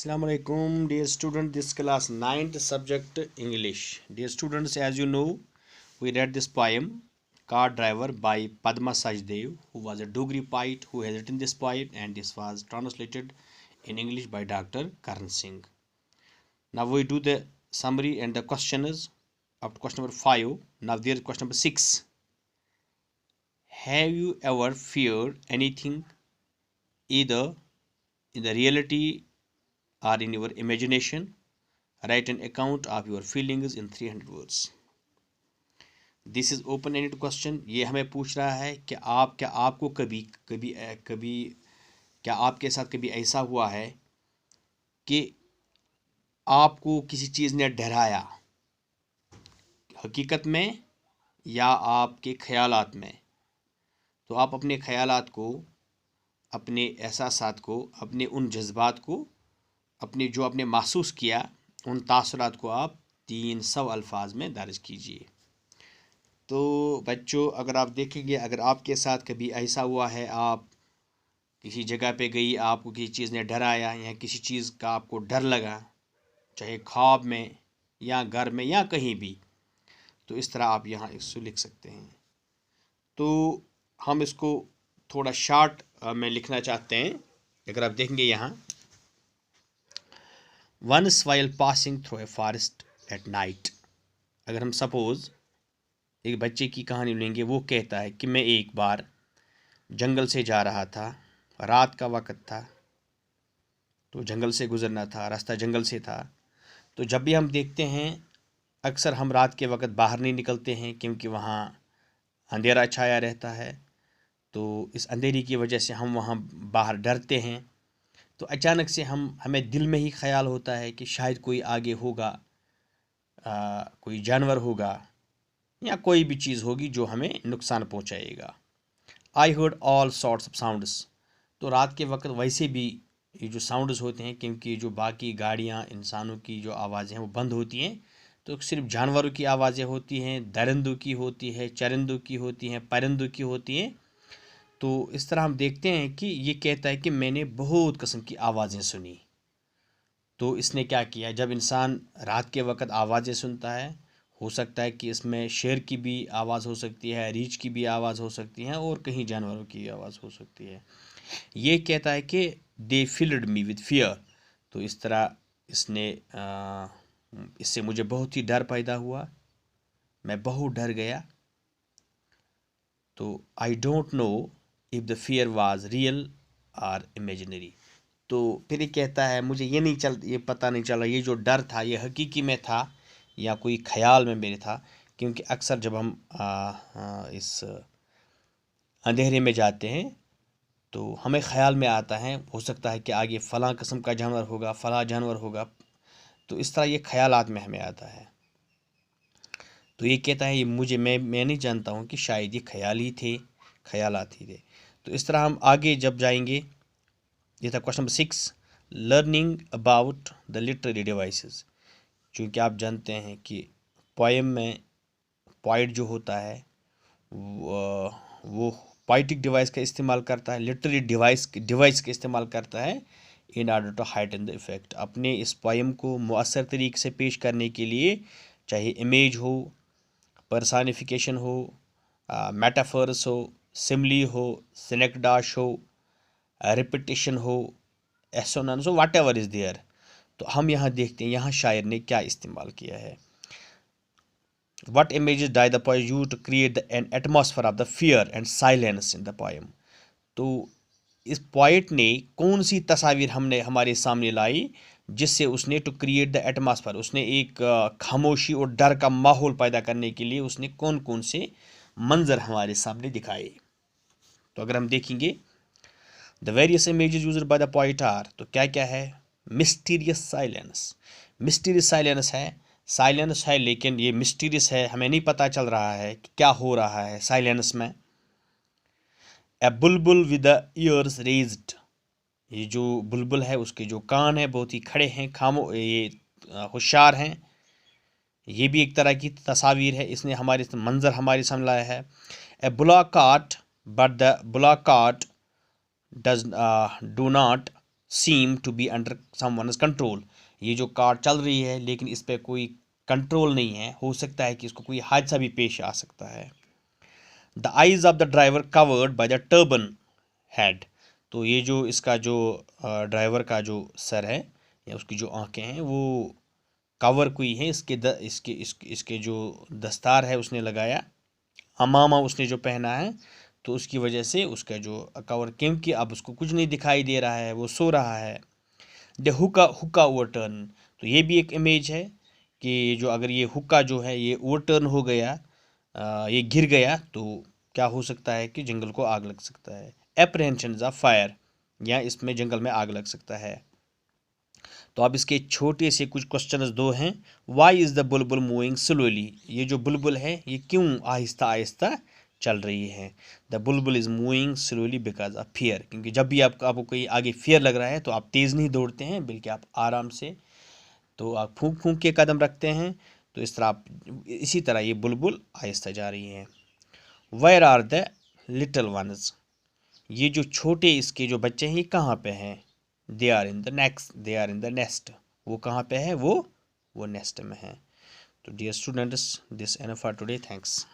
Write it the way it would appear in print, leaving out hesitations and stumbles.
Assalamu alaikum, dear student. This class 9th subject English. Dear students, as you know, we read this poem Car Driver by Padma Sajdev, who was a Dogri poet who has written this poem, and this was translated in English by Dr. Karan Singh. Now we do the summary and the questions up to question number 5. Now there is question number 6. Have you ever feared anything, either in the reality or in your imagination? Write an account of your feelings in 300 words. This is open ended question. ये हमें पूछ रहा है कि आपको कभी कभी कभी क्या आपके साथ कभी ऐसा हुआ है कि आपको किसी चीज़ ने डराया, हकीकत में या आपके ख्यालात में? तो आप अपने ख्यालात को, अपने एहसासात को, अपने उन जज्बात को, अपने जो आपने महसूस किया, उन तासुरात को आप 300 अल्फाज में दर्ज कीजिए। तो बच्चों, अगर आप देखेंगे, अगर आपके साथ कभी ऐसा हुआ है, आप किसी जगह पे गई, आपको किसी चीज़ ने डराया या किसी चीज़ का आपको डर लगा, चाहे ख्वाब में या घर में या कहीं भी, तो इस तरह आप यहाँ इसको लिख सकते हैं। तो हम इसको थोड़ा शॉर्ट में लिखना चाहते हैं। अगर आप देखेंगे यहाँ, Once while passing through a forest at night, अगर हम सपोज एक बच्चे की कहानी लेंगे, वो कहता है कि मैं एक बार जंगल से जा रहा था, रात का वक़्त था, तो जंगल से गुज़रना था, रास्ता जंगल से था। तो जब भी हम देखते हैं, अक्सर हम रात के वक़्त बाहर नहीं निकलते हैं क्योंकि वहाँ अंधेरा छाया रहता है। तो इस अंधेरी की वजह से हम वहाँ बाहर डरते हैं। तो अचानक से हमें दिल में ही ख्याल होता है कि शायद कोई आगे होगा, कोई जानवर होगा या कोई भी चीज़ होगी जो हमें नुकसान पहुंचाएगा। I heard all sorts of sounds. तो रात के वक्त वैसे भी ये जो साउंड्स होते हैं, क्योंकि जो बाकी गाड़ियां, इंसानों की जो आवाज़ें हैं वो बंद होती हैं, तो सिर्फ जानवरों की आवाज़ें होती हैं, दरिंदों की होती है, चरिंदों की होती हैं, परिंदों की होती हैं। तो इस तरह हम देखते हैं कि ये कहता है कि मैंने बहुत किस्म की आवाज़ें सुनी। तो इसने क्या किया, जब इंसान रात के वक्त आवाज़ें सुनता है, हो सकता है कि इसमें शेर की भी आवाज़ हो सकती है, रीछ की भी आवाज़ हो सकती है और कहीं जानवरों की आवाज़ हो सकती है। ये कहता है कि दे फिल्ड मी विद फियर। तो इस तरह इससे मुझे बहुत ही डर पैदा हुआ, मैं बहुत डर गया। तो I don't know if the fear was real और इमेजिनरी। तो फिर ये कहता है, मुझे ये पता नहीं चला ये जो डर था ये हकीकी में था या कोई ख्याल में मेरे था। क्योंकि अक्सर जब हम इस अंधेरे में जाते हैं तो हमें ख्याल में आता है, हो सकता है कि आगे फ़लाँ किस्म का जानवर होगा, फ़लाँ जानवर होगा। तो इस तरह ये ख्यालात में हमें आता है। तो ये कहता है, ये मैं नहीं जानता हूँ कि शायद ये ख्यालात ही थे। तो इस तरह हम आगे जब जाएंगे, ये था question number 6, learning about the literary devices. चूँकि आप जानते हैं कि पोएम में पोइट जो होता है वो पोइटिक डिवाइस का इस्तेमाल करता है, लिटरेरी डिवाइस का इस्तेमाल करता है in order to heighten the effect. अपने इस पोएम को मुअस्सर तरीके से पेश करने के लिए, चाहे इमेज हो, पर्सनिफिकेशन हो, मेटाफर्स हो, सिमली हो, सिनेक्डाश हो, रिपीटिशन हो, एसोनेंस हो, व्हाट एवर इज़ देयर। तो हम यहाँ देखते हैं यहाँ शायर ने क्या इस्तेमाल किया है। What images did the poet use to create an atmosphere of the fear and silence in the poem? तो इस पोइट ने कौन सी तस्वीर हमारे सामने लाई जिससे उसने टू क्रिएट द एटमॉस्फेयर, उसने एक खामोशी और डर का माहौल पैदा करने के लिए उसने कौन कौन से मंजर हमारे सामने दिखाए। तो अगर हम देखेंगे, the various images used by the poet are, तो क्या क्या है, मिस्टीरियस साइलेंस। मिस्टीरियस साइलेंस है लेकिन ये मिस्टीरियस है, हमें नहीं पता चल रहा है कि क्या हो रहा है साइलेंस में। ए बुलबुल विद द ईयर्स रेज्ड, ये जो बुलबुल है उसके जो कान है बहुत ही खड़े हैं, ये होशियार हैं। ये भी एक तरह की तस्वीर है, इसने मंजर हमारे सामने लाया है। A bullock cart but the bullock cart do not seem to be under someone's control. ये जो कार चल रही है लेकिन इस पर कोई कंट्रोल नहीं है, हो सकता है कि इसको कोई हादसा भी पेश आ सकता है। The eyes of the driver covered by the turban head. तो ये जो इसका जो ड्राइवर का जो सर है या उसकी जो आंखें हैं वो कवर हुई हैं, इसके जो दस्तार है उसने लगाया, अमामा उसने जो पहना है, तो उसकी वजह से उसका जो कवर, क्योंकि अब उसको कुछ नहीं दिखाई दे रहा है, वो सो रहा है। द हुक्का हुक्का ओवरटर्न। तो ये भी एक इमेज है कि जो अगर ये हुक्का जो है ये ओवरटर्न हो गया, ये गिर गया, तो क्या हो सकता है कि जंगल को आग लग सकता है। एप्रहेंशन ऑफ फायर, या इसमें जंगल में आग लग सकता है। तो अब इसके छोटे से कुछ क्वेश्चंस दो हैं। Y is the Bulbul moving slowly. ये जो बुलबुल है ये क्यों आहिस्ता आहिस्ता चल रही है। The Bulbul is moving slowly because of fear. क्योंकि जब भी आपको कोई आगे फियर लग रहा है तो आप तेज़ नहीं दौड़ते हैं, बल्कि आप आराम से, तो आप फूंक फूंक के कदम रखते हैं। तो इसी तरह ये बुलबुल आहिस्ता जा रही है। Where are the little ones. ये जो छोटे इसके जो बच्चे हैं ये कहाँ पे हैं। They are in the nest. वो कहाँ पे है, वो नेस्ट में है। तो dear students, this enough for today, thanks.